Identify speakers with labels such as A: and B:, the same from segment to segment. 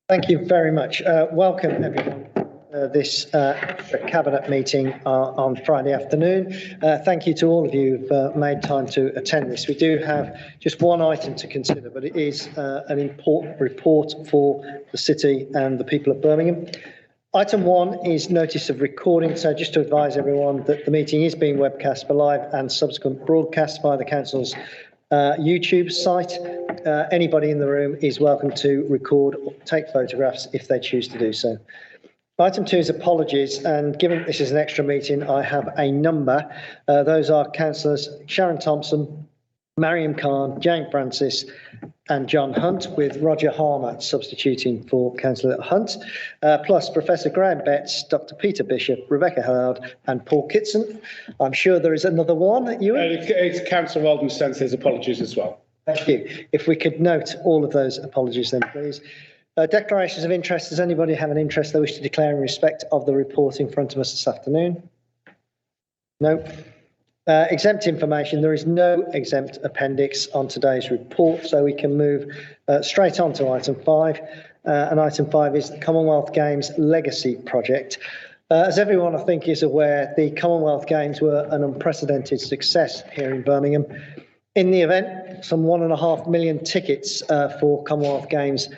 A: Thank you very much. Welcome, everyone. This Cabinet meeting on Friday afternoon. Thank you to all of you who've made time to attend this. We do have just one item to consider, but it is an important report for the city and the people of Birmingham. Item 1 is notice of recording. So just to advise everyone that the meeting is being webcast for live and subsequent broadcast via the Council's YouTube site. Anybody in the room is welcome to record or take photographs if they choose to do so. Item 2 is apologies, and given this is an extra meeting, I have a number. Those are Councillors Sharon Thompson, Mariam Khan, Jane Francis and John Hunt, with Roger Harmer substituting for Councillor Hunt, plus Professor Graham Betts, Dr Peter Bishop, Rebecca Howard and Paul Kitson. I'm sure there is another one.
B: It's Councillor Walden sends his apologies as well.
A: Thank you. If we could note all of those apologies then, please. Declarations of interest. Does anybody have an interest they wish to declare in respect of the report in front of us this afternoon? No. Exempt information. There is no exempt appendix on today's report, so we can move straight on to item 5. And item 5 is the Commonwealth Games Legacy Project. As everyone, I think, is aware, the Commonwealth Games were an unprecedented success here in Birmingham. In the event, some 1.5 million tickets for Commonwealth Games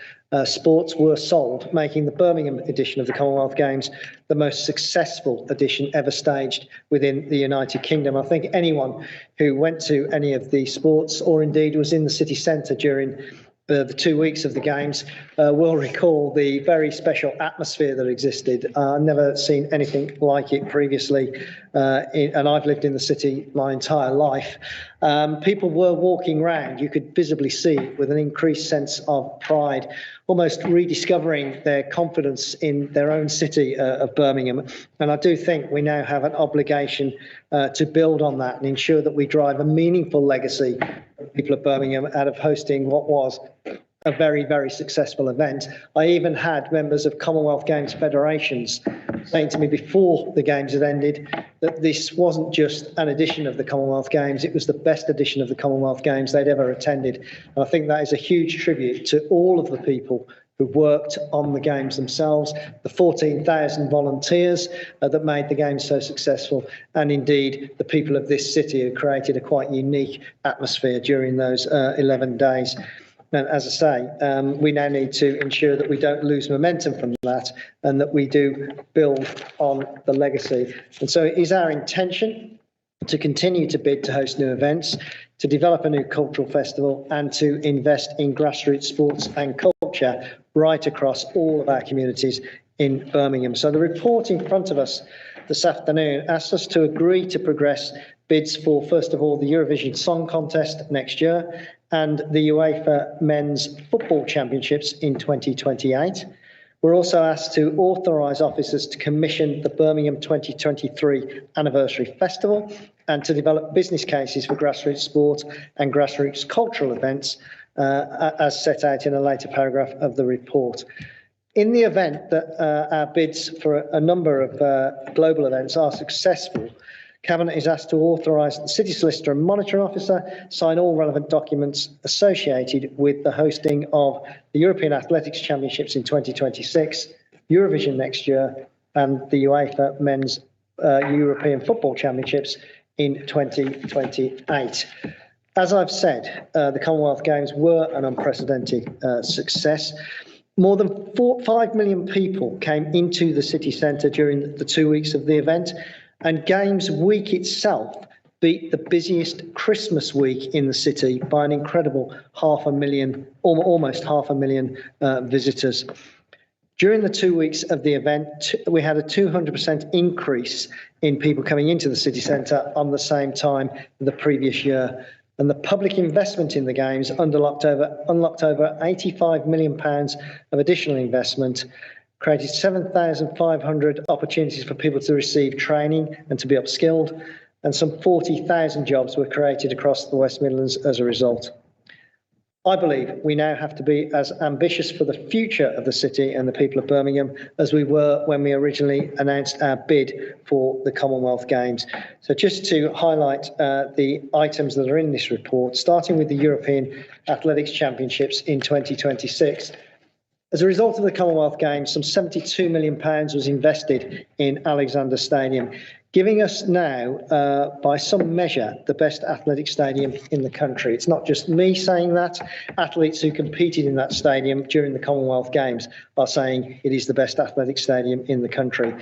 A: sports were sold, making the Birmingham edition of the Commonwealth Games the most successful edition ever staged within the United Kingdom. I think anyone who went to any of the sports or indeed was in the city centre during the 2 weeks of the Games will recall the very special atmosphere that existed. I've never seen anything like it previously, and I've lived in the city my entire life. People were walking around, you could visibly see, with an increased sense of pride, almost rediscovering their confidence in their own city of Birmingham. And I do think we now have an obligation to build on that and ensure that we drive a meaningful legacy of people of Birmingham out of hosting what was a very, very successful event. I even had members of Commonwealth Games federations saying to me before the Games had ended that this wasn't just an edition of the Commonwealth Games, it was the best edition of the Commonwealth Games they'd ever attended. And I think that is a huge tribute to all of the people who worked on the Games themselves, the 14,000 volunteers that made the Games so successful, and indeed the people of this city who created a quite unique atmosphere during those 11 days. And as I say, we now need to ensure that we don't lose momentum from that and that we do build on the legacy. And so it is our intention to continue to bid to host new events, to develop a new cultural festival and to invest in grassroots sports and culture right across all of our communities in Birmingham. So the report in front of us this afternoon asks us to agree to progress bids for, first of all, the Eurovision Song Contest next year and the UEFA Men's Football Championships in 2028. We're also asked to authorise officers to commission the Birmingham 2023 Anniversary Festival and to develop business cases for grassroots sport and grassroots cultural events as set out in a later paragraph of the report. In the event that our bids for a number of global events are successful, Cabinet is asked to authorise the City Solicitor and Monitoring Officer sign all relevant documents associated with the hosting of the European Athletics Championships in 2026, Eurovision next year, and the UEFA Men's European Football Championships in 2028. As I've said, the Commonwealth Games were an unprecedented success. More than 5 million people came into the city centre during the 2 weeks of the event, and Games Week itself beat the busiest Christmas week in the city by an incredible almost half a million visitors. During the 2 weeks of the event, we had a 200% increase in people coming into the city centre on the same time the previous year. And the public investment in the Games unlocked over £85 million of additional investment, created 7,500 opportunities for people to receive training and to be upskilled, and some 40,000 jobs were created across the West Midlands as a result. I believe we now have to be as ambitious for the future of the city and the people of Birmingham as we were when we originally announced our bid for the Commonwealth Games. So just to highlight the items that are in this report, starting with the European Athletics Championships in 2026. As a result of the Commonwealth Games, some £72 million was invested in Alexander Stadium, giving us now, by some measure, the best athletic stadium in the country. It's not just me saying that. Athletes who competed in that stadium during the Commonwealth Games are saying it is the best athletic stadium in the country.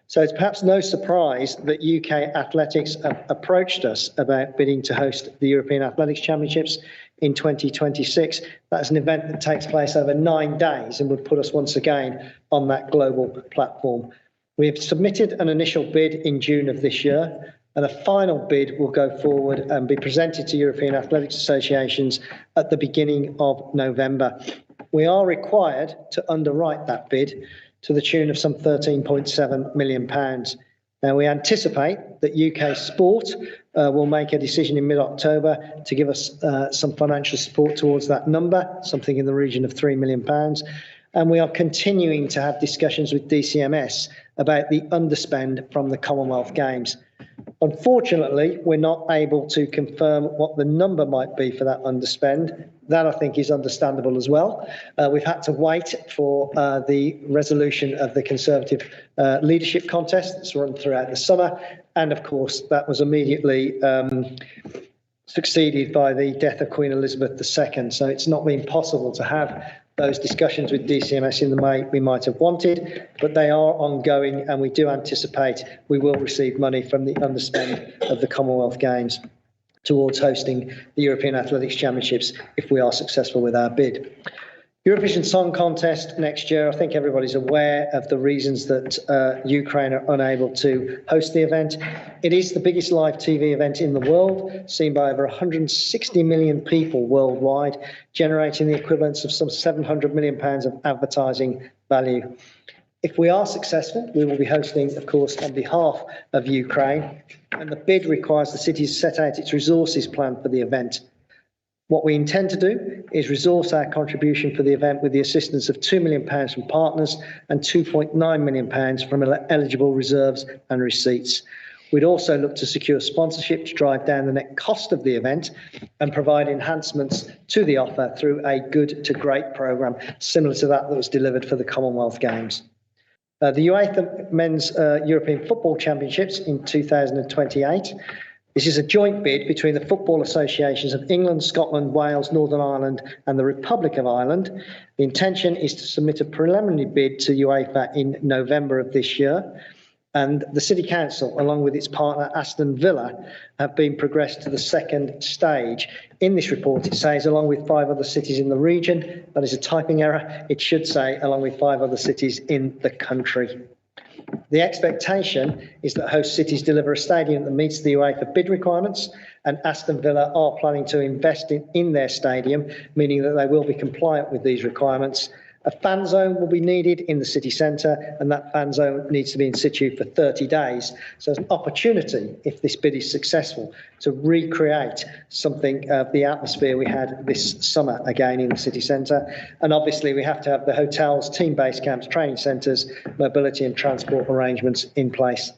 A: So it's perhaps no surprise that UK athletics have approached us about bidding to host the European Athletics Championships in 2026. That's an event that takes place over 9 days and would put us once again on that global platform. We have submitted an initial bid in June of this year, and a final bid will go forward and be presented to European Athletics Associations at the beginning of November. We are required to underwrite that bid to the tune of some £13.7 million. Now, we anticipate that UK Sport will make a decision in mid-October to give us some financial support towards that number, something in the region of £3 million. And we are continuing to have discussions with DCMS about the underspend from the Commonwealth Games. Unfortunately, we're not able to confirm what the number might be for that underspend. That, I think, is understandable as well. We've had to wait for the resolution of the Conservative leadership contest that's run throughout the summer. And, of course, that was immediately succeeded by the death of Queen Elizabeth II. So it's not been possible to have those discussions with DCMS in the way we might have wanted, but they are ongoing, and we do anticipate we will receive money from the underspend of the Commonwealth Games towards hosting the European Athletics Championships if we are successful with our bid. Eurovision Song Contest next year. I think everybody's aware of the reasons that Ukraine are unable to host the event. It is the biggest live TV event in the world, seen by over 160 million people worldwide, generating the equivalence of some £700 million of advertising value. If we are successful, we will be hosting, of course, on behalf of Ukraine, and the bid requires the city to set out its resources plan for the event. What we intend to do is resource our contribution for the event with the assistance of £2 million from partners and £2.9 million from eligible reserves and receipts. We'd also look to secure sponsorship to drive down the net cost of the event and provide enhancements to the offer through a good to great programme, similar to that was delivered for the Commonwealth Games. The UEFA Men's European Football Championships in 2028. This is a joint bid between the football associations of England, Scotland, Wales, Northern Ireland and the Republic of Ireland. The intention is to submit a preliminary bid to UEFA in November of this year. And the City Council, along with its partner Aston Villa, have been progressed to the second stage. In this report, it says, along with 5 other cities in the region. That is a typing error. It should say, along with 5 other cities in the country. The expectation is that host cities deliver a stadium that meets the UEFA bid requirements, and Aston Villa are planning to invest in their stadium, meaning that they will be compliant with these requirements. A fan zone will be needed in the city centre, and that fan zone needs to be in situ for 30 days. So there's an opportunity, if this bid is successful, to recreate something of the atmosphere we had this summer again in the city centre. And obviously we have to have the hotels, team base camps, training centres, mobility and transport arrangements in place.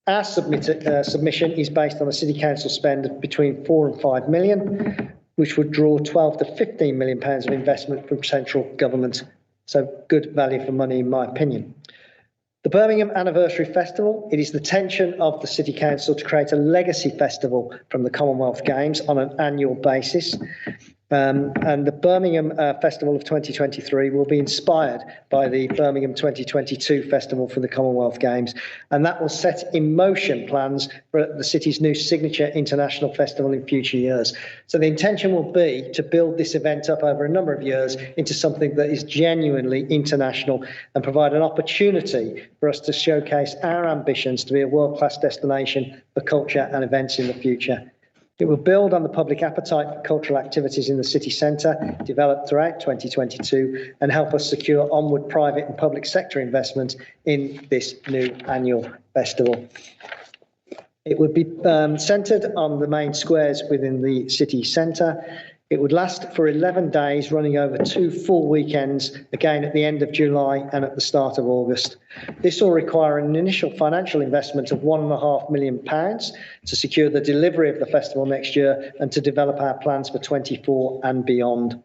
A: Our submission is based on a city council spend of between 4 and 5 million, which would draw 12 to 15 million pounds of investment from central government. So good value for money, in my opinion. The Birmingham Anniversary Festival. It is the intention of the City Council to create a legacy festival from the Commonwealth Games on an annual basis. And the Birmingham Festival of 2023 will be inspired by the Birmingham 2022 Festival for the Commonwealth Games. And that will set in motion plans for the city's new signature international festival in future years. So the intention will be to build this event up over a number of years into something that is genuinely international and provide an opportunity for us to showcase our ambitions to be a world-class destination for culture and events in the future. It will build on the public appetite for cultural activities in the city centre, developed throughout 2022, and help us secure onward private and public sector investment in this new annual festival. It would be centred on the main squares within the city centre. It would last for 11 days, running over 2 full weekends, again at the end of July and at the start of August. This will require an initial financial investment of £1.5 million to secure the delivery of the festival next year and to develop our plans for 24 and beyond.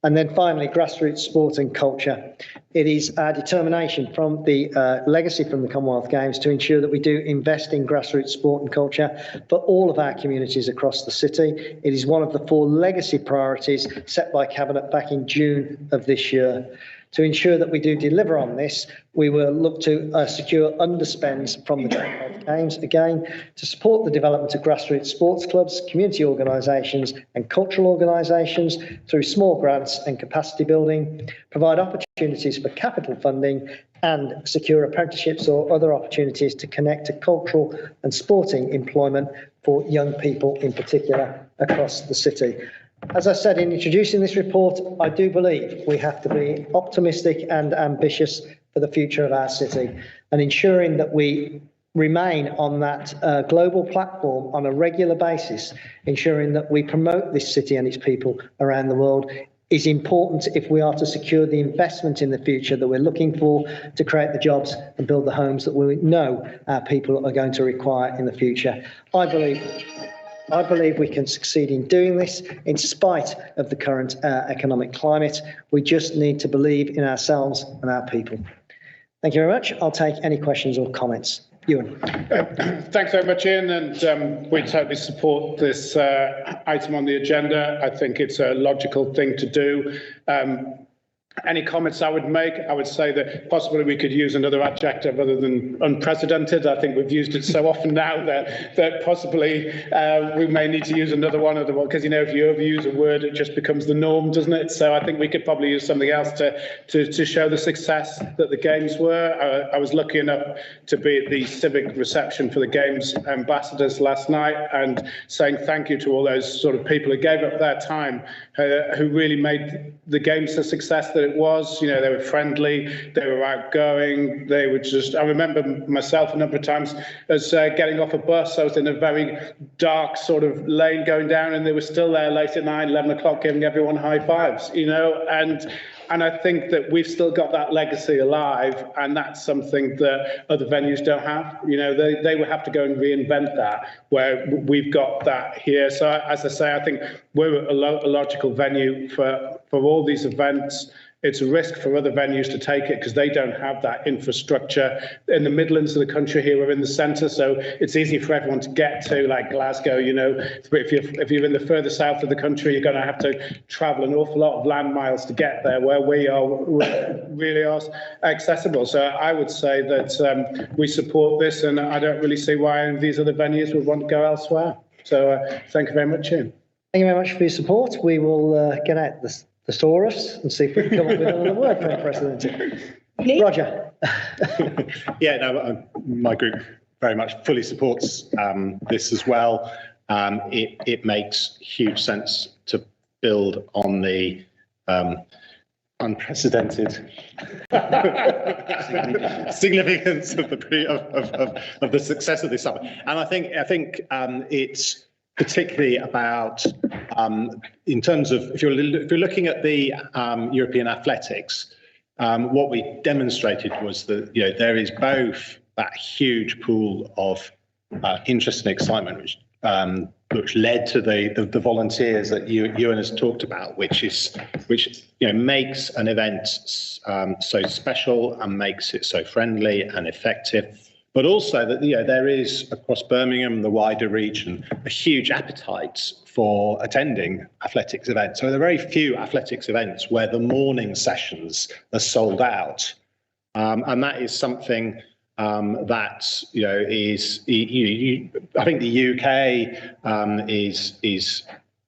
A: And then finally, grassroots sport and culture. It is our determination from the legacy from the Commonwealth Games to ensure that we do invest in grassroots sport and culture for all of our communities across the city. It is one of the 4 legacy priorities set by Cabinet back in June of this year. To ensure that we do deliver on this, we will look to secure underspends from the Commonwealth Games, again, to support the development of grassroots sports clubs, community organisations and cultural organisations through small grants and capacity building, provide opportunities for capital funding and secure apprenticeships or other opportunities to connect to cultural and sporting employment for young people in particular across the city. As I said in introducing this report, I do believe we have to be optimistic and ambitious for the future of our city, and ensuring that we remain on that global platform on a regular basis, ensuring that we promote this city and its people around the world is important if we are to secure the investment in the future that we're looking for to create the jobs and build the homes that we know our people are going to require in the future. I believe we can succeed in doing this in spite of the current economic climate. We just need to believe in ourselves and our people. Thank you very much. I'll take any questions or comments. Ewan.
B: Thanks very much, Ian, and we totally support this item on the agenda. I think it's a logical thing to do. Any comments I would make, I would say that possibly we could use another adjective other than unprecedented. I think we've used it so often now that possibly we may need to use another one, because, you know, if you overuse a word, it just becomes the norm, doesn't it? So I think we could probably use something else to show the success that the Games were. I was lucky enough to be at the civic reception for the Games ambassadors last night, and saying thank you to all those sort of people who gave up their time, who really made the Games a success that it was. You know, they were friendly, they were outgoing, they were just, I remember myself a number of times as getting off a bus. I was in a very dark sort of lane going down, and they were still there late at night, 11 o'clock, giving everyone high fives, you know, and I think that we've still got that legacy alive, and that's something that other venues don't have. You know, they will have to go and reinvent that, where we've got that here. So as I say, I think we're a logical venue for all these events. It's a risk for other venues to take it because they don't have that infrastructure. In the Midlands of the country here, we're in the centre, so it's easy for everyone to get to, like Glasgow, you know. If you're in the further south of the country, you're going to have to travel an awful lot of land miles to get there, where we really are accessible. So I would say that we support this, and I don't really see why these other venues would want to go elsewhere. So thank you very much, Ian.
A: Thank you very much for your support. We will get out the thesaurus and see if we can come up with another word for unprecedented. Roger.
C: Yeah, no, my group very much fully supports this as well. It makes huge sense to build on the unprecedented significance of the success of this summit, and I think it's particularly about in terms of if you're looking at the European athletics, what we demonstrated was that, you know, there is both that huge pool of interest and excitement which led to the volunteers that Ewan has talked about, which you know makes an event so special and makes it so friendly and effective. But also that, you know, there is across Birmingham and the wider region a huge appetite for attending athletics events. So there are very few athletics events where the morning sessions are sold out, and that is something that, you know, is I think the UK is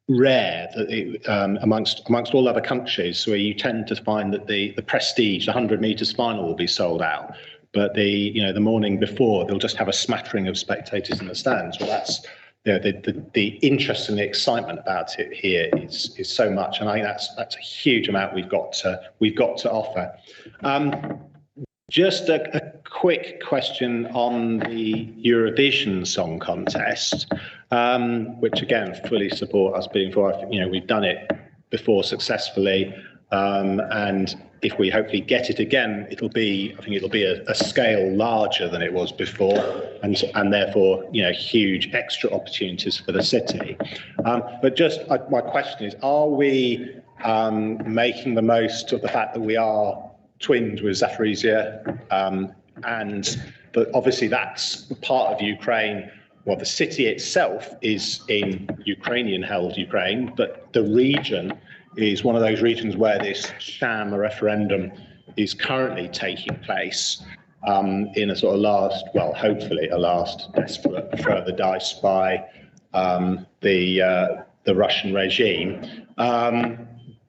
C: rare that amongst all other countries, where you tend to find that the prestige, the 100 metres final, will be sold out. But the morning before, they'll just have a smattering of spectators in the stands. Well, that's, you know, the interest and the excitement about it here is so much, and I think that's a huge amount we've got to offer. Just a quick question on the Eurovision Song Contest, which again, fully support us being for. We've done it before successfully, and if we hopefully get it again, I think it'll be a scale larger than it was before, and therefore, huge extra opportunities for the city. But just my question is, are we making the most of the fact that we are twinned with Zaporizhia, but obviously that's part of Ukraine. Well, the city itself is in Ukrainian-held Ukraine, but the region is one of those regions where this sham referendum is currently taking place in a sort of hopefully a last desperate further dice by the Russian regime.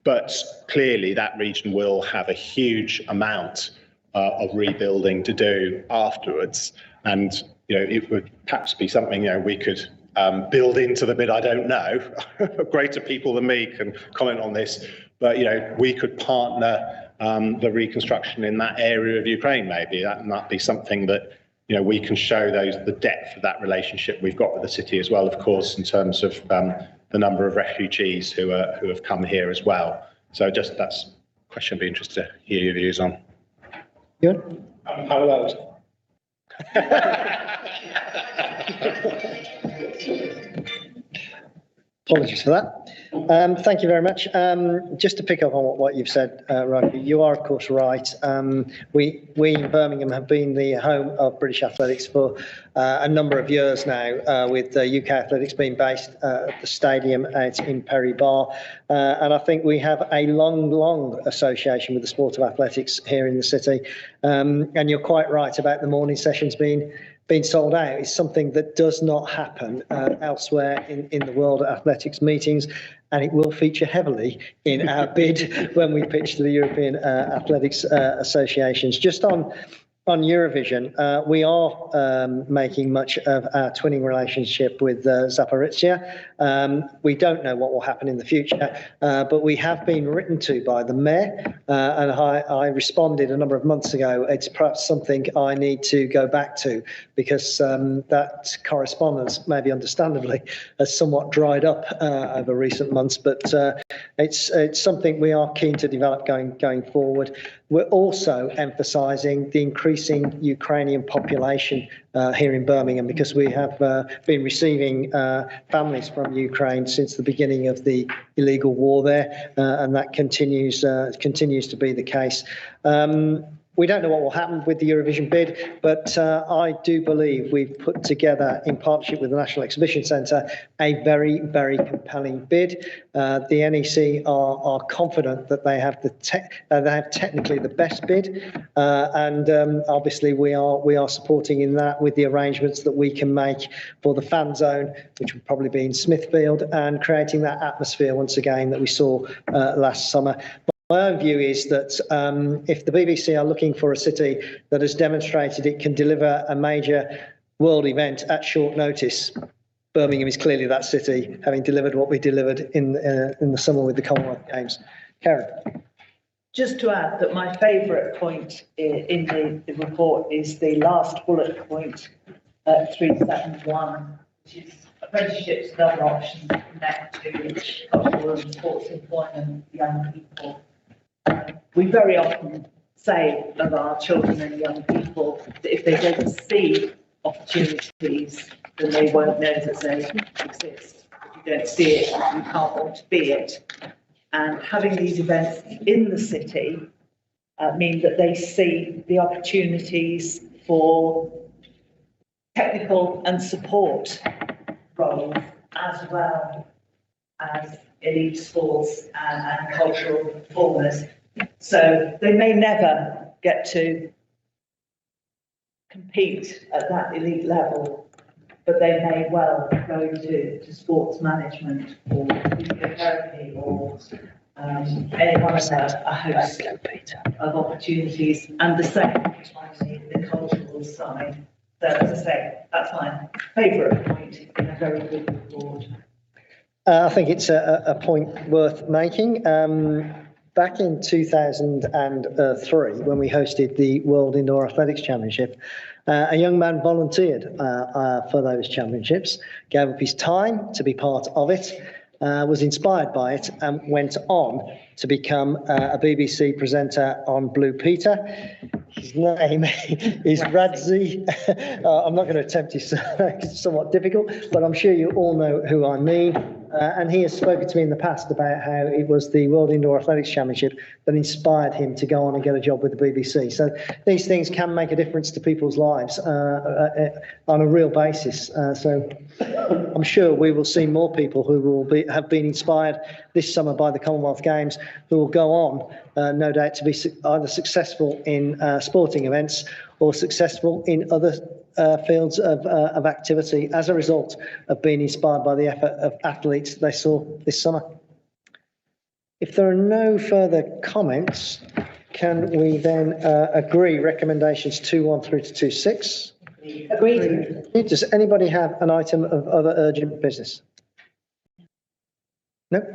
C: But clearly that region will have a huge amount of rebuilding to do afterwards. And, it would perhaps be something, we could build into the bid. I don't know, greater people than me can comment on this, but, we could partner the reconstruction in that area of Ukraine, maybe. That might be something that, we can show the depth of that relationship we've got with the city as well, of course, in terms of the number of refugees who have come here as well. So just that's a question I'd be interested to hear your views on.
A: Good.
B: Unparalleled.
A: Apologies for that. Thank you very much. Just to pick up on what you've said, Roger, you are of course right. We in Birmingham have been the home of British athletics for a number of years now, with UK athletics being based at the stadium out in Perry Bar. And I think we have a long association with the sport of athletics here in the city. And you're quite right about the morning sessions being sold out. Is something that does not happen elsewhere in the world at athletics meetings, and it will feature heavily in our bid when we pitch to the European Athletics Associations. Just on Eurovision, we are making much of our twinning relationship with Zaporizhia. We don't know what will happen in the future, but we have been written to by the mayor, and I responded a number of months ago. It's perhaps something I need to go back to, because that correspondence, maybe understandably, has somewhat dried up over recent months, but it's something we are keen to develop going forward. We're also emphasising the increasing Ukrainian population here in Birmingham, because we have been receiving families from Ukraine since the beginning of the illegal war there, and that continues to be the case. We don't know what will happen with the Eurovision bid, but I do believe we've put together, in partnership with the National Exhibition Centre, a very compelling bid. The NEC are confident that they have technically the best bid, and obviously we are supporting in that with the arrangements that we can make for the fan zone, which would probably be in Smithfield, and creating that atmosphere once again that we saw last summer. My own view is that if the BBC are looking for a city that has demonstrated it can deliver a major world event at short notice, Birmingham is clearly that city, having delivered what we delivered in the summer with the Commonwealth Games. Karen.
D: Just to add that my favourite point in the report is the last bullet point, 371, which is apprenticeships and other options to connect to cultural and sports employment for young people. We very often say of our children and young people that if they don't see opportunities, then they won't know that they exist. If you don't see it, you can't want to be it. And having these events in the city mean that they see the opportunities for technical and support roles, as well as elite sports and cultural performers. So they may never get to compete at that elite level, but they may well go to sports management or physiotherapy or any one of a host of opportunities, and the same finally the cultural side. So as I say, that's my favourite point in a very good report.
A: I think it's a point worth making. back in 2003, when we hosted the World Indoor Athletics Championship, a young man volunteered for those championships, gave up his time to be part of it, was inspired by it, and went on to become a BBC presenter on Blue Peter. His name is Radzi. I'm not going to attempt his surname, it's somewhat difficult, but I'm sure you all know who I mean. And he has spoken to me in the past about how it was the World Indoor Athletics Championship that inspired him to go on and get a job with the BBC. So these things can make a difference to people's lives on a real basis. So I'm sure we will see more people who will have been inspired this summer by the Commonwealth Games, who will go on, no doubt, to be either successful in sporting events or successful in other fields of activity as a result of being inspired by the effort of athletes they saw this summer. If there are no further comments, can we then agree recommendations 2.1 through to 2.6?
D: Agreed.
A: Does anybody have an item of other urgent business? No?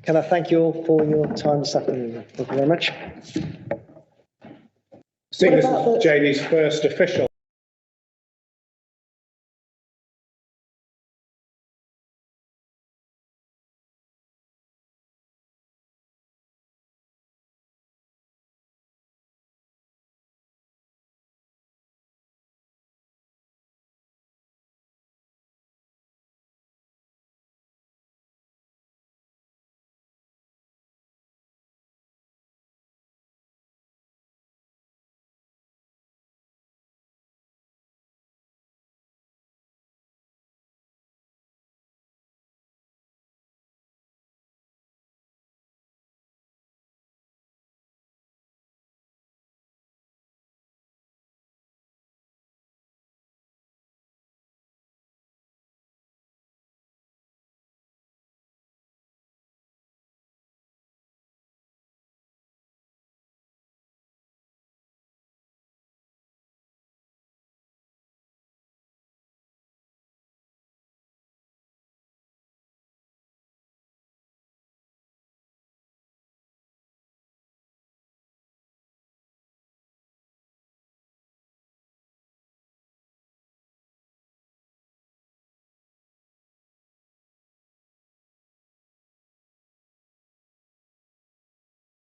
A: Can I thank you all for your time this afternoon? Thank you very much.
B: Seeing this is Jamie's first official